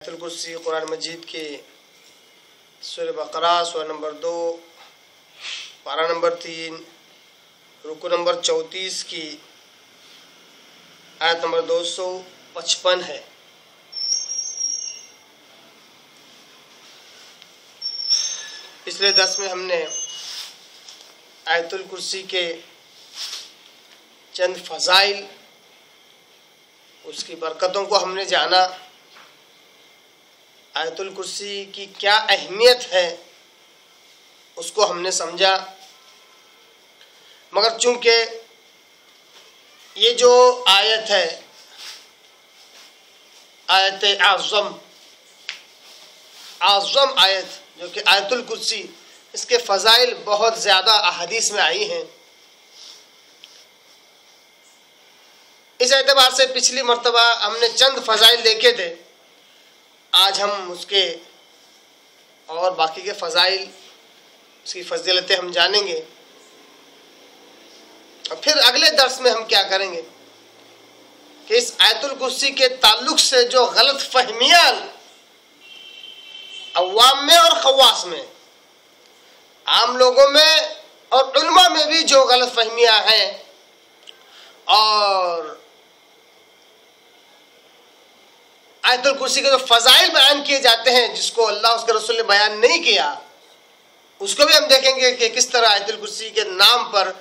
الکرسی قرآن مجید کی سورہ بقرہ سورہ نمبر 2 پارہ نمبر 3 رکوع نمبر 34 کی آیت نمبر 255 ہے۔ پچھلے درس میں ہم نے آیت الکرسی کے چند فضائل، اس کی برکتوں کو ہم نے جانا، آیت الکرسی کی کیا اہمیت ہے اس کو ہم نے سمجھا۔ مگر چونکہ یہ جو آیت ہے، آیت اعظم آیت جو کہ آیت الکرسی، اس کے فضائل بہت زیادہ احادیث میں آئی ہیں۔ اس اعتبار سے پچھلی مرتبہ ہم نے چند فضائل دیکھے تھے، آج ہم اس کے اور باقی کے فضائل، اس کی فضیلتیں ہم جانیں گے، اور پھر اگلے درس میں ہم کیا کریں گے کہ اس آیت الکرسی کے تعلق سے جو غلط فہمیاں عوام میں اور خواص میں، عام لوگوں میں اور علماء میں بھی جو غلط فہمیاں ہیں، اور آیت الکرسی کے جو فضائل بیان کیے جاتے ہیں جس کو اللہ اس کے رسول نے بیان نہیں کیا، اس کو بھی ہم دیکھیں گے کہ کس طرح آیت الکرسی کے نام پر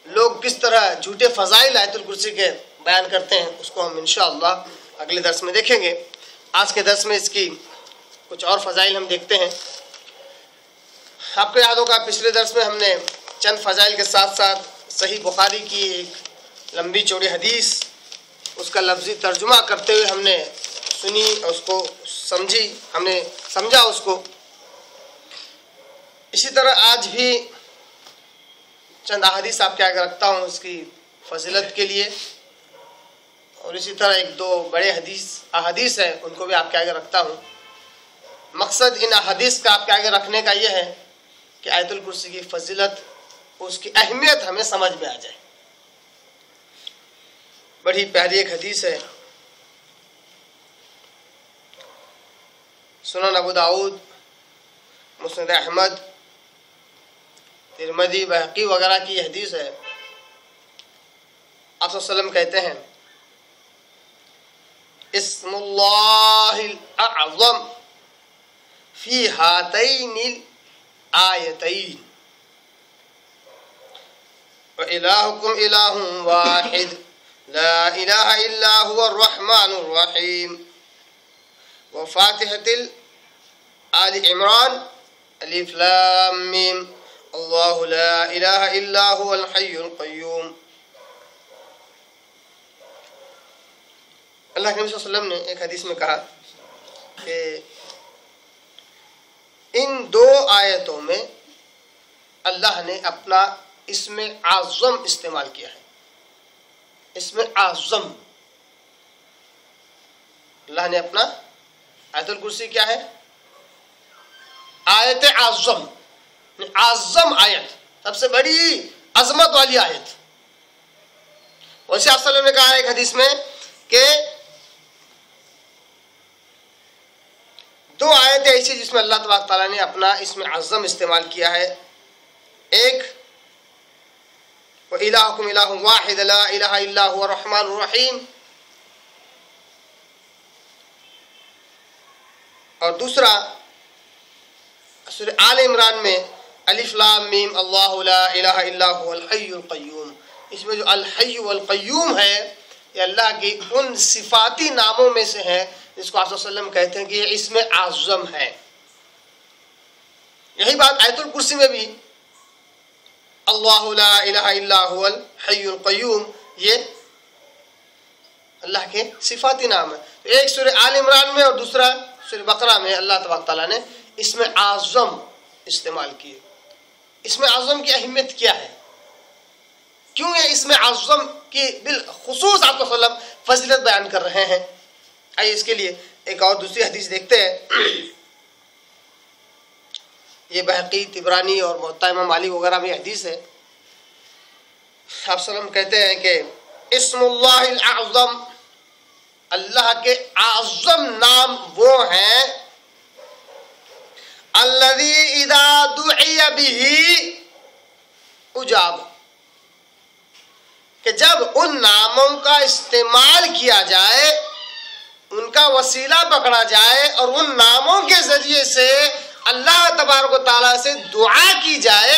لوگ کس طرح جھوٹے فضائل آیت الکرسی کے بیان کرتے ہیں۔ اس کو ہم انشاءاللہ اگلے درس میں دیکھیں گے۔ آج کے درس میں اس کی کچھ اور فضائل ہم دیکھتے ہیں۔ آپ کو یاد ہوگا پچھلے درس میں ہم نے چند فضائل کے ساتھ ساتھ صحیح بخاری کی ایک لمبی چوڑی حدیث، اس کا لفظی ترجمہ کرتے ہوئے ہم نے سنی، اس کو سمجھی، ہم نے سمجھا اس کو۔ اسی طرح آج بھی چند احادیث آپ کے آگے رکھتا ہوں اس کی فضیلت کے لیے، اور اسی طرح ایک دو بڑے احادیث ہیں، ان کو بھی آپ کے آگے رکھتا ہوں۔ مقصد ان احادیث کا آپ کے آگے رکھنے کا یہ ہے کہ آیت الکرسی کی فضیلت، اس کی اہمیت ہمیں سمجھ میں آ جائے۔ بڑی پیاری ایک حدیث ہے، سنن ابو داؤد، مسند احمد، ترمذی، بہقی وغیرہ کی حدیث ہے۔ آپ صلی اللہ علیہ وسلم کہتے ہیں، اسم اللہ الاعظم فی ہاتین الآیتین وَإِلَٰهُكُمْ إِلَٰهٌ وَاحِدٌ لا الہ الا هو الرحمن الرحیم وفاتحة آل عمران الف لام میم اللہ لا الہ الا هو الحی القیوم۔ اللہ کے نبی صلی اللہ علیہ وسلم نے ایک حدیث میں کہا کہ ان دو آیتوں میں اللہ نے اپنا اسم اعظم استعمال کیا ہے۔ اسم اعظم، اللہ نے اپنا، آیت الکرسی کیا ہے؟ آیت اعظم، اعظم آیت، سب سے بڑی عظمت والی آیت۔ ویسے آپ صلی اللہ علیہ وسلم نے کہا ہے ایک حدیث میں کہ دو آیتیں ایسی جس میں اللہ تبارک تعالیٰ نے اپنا اسم اعظم استعمال کیا ہے۔ ایک وَإِلَٰهُكُمْ إِلَٰهٌ وَاحِدٌ لَا إِلَٰهَ إِلَّا هُوَ الرَّحْمَٰنُ الرَّحِيمُ، اور دوسرا سورہ آل عمران میں الف لام میم اللہ لا الہ الا هو الحی القیوم۔ اس میں جو الحی والقیوم ہے یہ اللہ کی ان صفاتی ناموں میں سے ہے جس کو آپ صلی اللہ علیہ وسلم کہتے ہیں کہ یہ اسم اعظم ہے۔ یہی بات آیت الکرسی میں بھی اللہ لا الہ الا هو الحی القیوم، یہ اللہ کے صفاتی نام ہے۔ ایک سورہ آل عمران میں اور دوسرا سورہ بقرہ میں اللہ تبارک تعالیٰ نے اسم اعظم استعمال کیے۔ اسم اعظم کی اہمیت کیا ہے؟ کیوں یہ اسم اعظم کی بالخصوص آپ صلی اللہ علیہ وسلم فضیلت بیان کر رہے ہیں؟ آئیے اس کے لیے ایک اور دوسری حدیث دیکھتے ہیں۔ یہ بہقی، طبرانی اور موطا امام مالک وغیرہ میں حدیث ہے۔ آپ صلی اللہ علیہ وسلم کہتے ہیں کہ اسم اللہ الاعظم اللہ کے اعظم نام وہ ہیں الذی اذا دعی بہ اجاب، کہ جب ان ناموں کا استعمال کیا جائے، ان کا وسیلہ پکڑا جائے اور ان ناموں کے ذریعے سے اللہ تبارک و تعالیٰ سے دعا کی جائے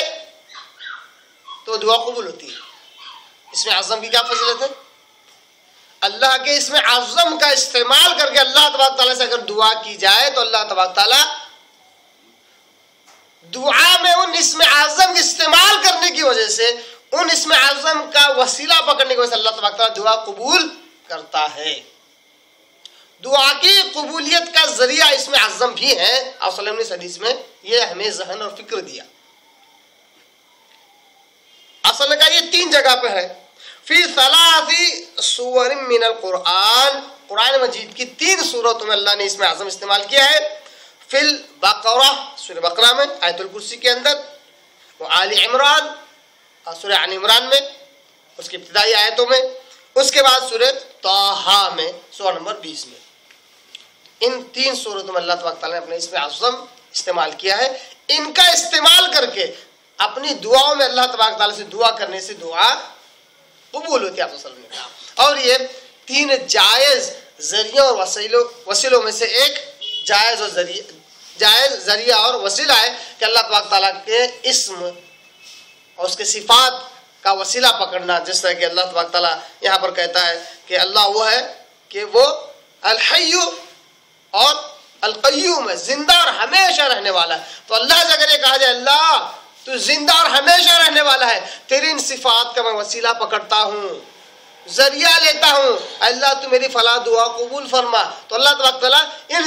تو دعا قبول ہوتی ہے۔ اس میں اعظم کی کیا فضیلت ہے؟ اللہ کے اس میں اعظم کا استعمال کر کے اللہ تبارک تعالیٰ سے اگر دعا کی جائے تو اللہ تبارک تعالیٰ دعا میں ان اسم اعظم کے استعمال کرنے کی وجہ سے، ان اسم اعظم کا وسیلہ پکڑنے کی وجہ سے اللہ تبارک تعالیٰ دعا قبول کرتا ہے۔ دعا کی قبولیت کا ذریعہ اسم اعظم بھی ہے۔ آپ صلی اللہ علیہ وسلم نے حدیث میں یہ ہمیں ذہن اور فکر دیا۔ اصل نے کہا یہ 3 جگہ پہ ہے، فی ثلاث سور من القرآن، قرآن مجید کی 3 سورتوں میں اللہ نے اسم اعظم استعمال کیا ہے۔ فی البقرہ، سورہ بقرہ میں، آیت الکرسی کے اندر، وہ آل عمران، سورہ آل عمران میں اس کی ابتدائی آیتوں میں، اس کے بعد سورہ طٰہٰ میں سورہ نمبر 20 میں۔ ان 3 سورتوں میں اللہ تبارک تعالیٰ نے اپنے اسم اعظم استعمال کیا ہے۔ ان کا استعمال کر کے اپنی دعاؤں میں اللہ تبارک تعالیٰ سے دعا کرنے سے دعا قبول ہوتی ہے، آپ صلی اللہ علیہ وسلم نے کہا۔ اور یہ 3 جائز ذریعوں اور وسیلوں میں سے ایک جائز ذریعہ اور وسیلہ ہے کہ اللہ تبارک تعالیٰ کے اسم اور اس کے صفات کا وسیلہ پکڑنا، جس طرح کہ اللہ تبارک تعالیٰ یہاں پر کہتا ہے کہ اللہ وہ ہے کہ وہ الحی اور القیوم ہے، زندہ اور ہمیشہ رہنے والا ہے۔ تو اللہ سے اگر یہ کہا جائے اللہ تو زندہ اور ہمیشہ رہنے والا ہے، تیری ان صفات کا میں وسیلہ پکڑتا ہوں، ذریعہ لیتا ہوں، اللہ تو میری فلاں دعا قبول فرما، تو اللہ تبارک تعالیٰ ان